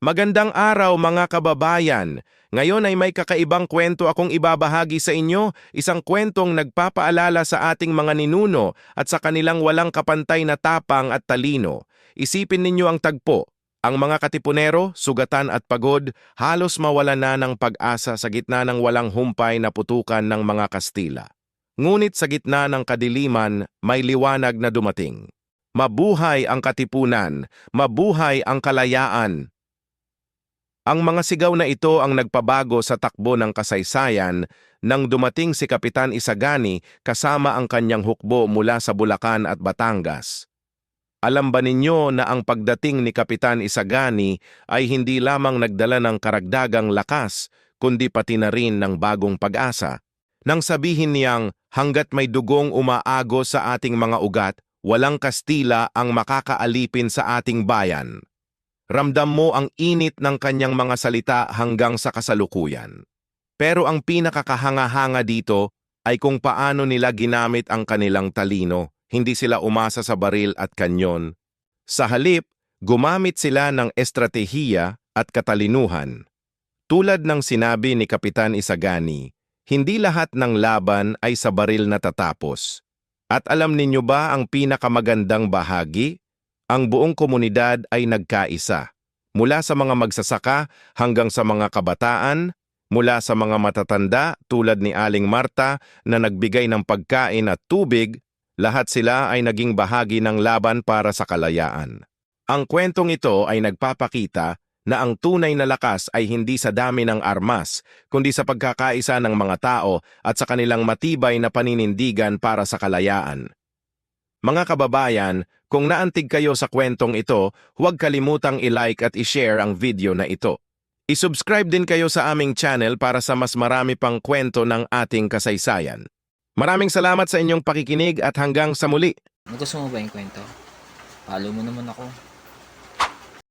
Magandang araw mga kababayan. Ngayon ay may kakaibang kwento akong ibabahagi sa inyo, isang kwentong nagpapaalala sa ating mga ninuno at sa kanilang walang kapantay na tapang at talino. Isipin ninyo ang tagpo. Ang mga katipunero, sugatan at pagod, halos mawala na ng pag-asa sa gitna ng walang humpay na putukan ng mga Kastila. Ngunit sa gitna ng kadiliman, may liwanag na dumating. Mabuhay ang katipunan, mabuhay ang kalayaan. Ang mga sigaw na ito ang nagpabago sa takbo ng kasaysayan nang dumating si Kapitan Isagani kasama ang kanyang hukbo mula sa Bulacan at Batangas. Alam ba ninyo na ang pagdating ni Kapitan Isagani ay hindi lamang nagdala ng karagdagang lakas, kundi pati na rin ng bagong pag-asa? Nang sabihin niyang, hanggat may dugong umaago sa ating mga ugat, walang Kastila ang makakaalipin sa ating bayan. Ramdam mo ang init ng kanyang mga salita hanggang sa kasalukuyan. Pero ang pinakakahanga-hanga dito ay kung paano nila ginamit ang kanilang talino. Hindi sila umasa sa baril at kanyon. Sa halip, gumamit sila ng estratehiya at katalinuhan. Tulad ng sinabi ni Kapitan Isagani, hindi lahat ng laban ay sa baril natatapos. At alam ninyo ba ang pinakamagandang bahagi? Ang buong komunidad ay nagkaisa. Mula sa mga magsasaka hanggang sa mga kabataan, mula sa mga matatanda tulad ni Aling Marta na nagbigay ng pagkain at tubig, lahat sila ay naging bahagi ng laban para sa kalayaan. Ang kwentong ito ay nagpapakita na ang tunay na lakas ay hindi sa dami ng armas, kundi sa pagkakaisa ng mga tao at sa kanilang matibay na paninindigan para sa kalayaan. Mga kababayan, kung naantig kayo sa kwentong ito, huwag kalimutang i-like at i-share ang video na ito. I-subscribe din kayo sa aming channel para sa mas marami pang kwento ng ating kasaysayan. Maraming salamat sa inyong pakikinig at hanggang sa muli. Gusto mo ba yung kwento? Follow mo naman ako.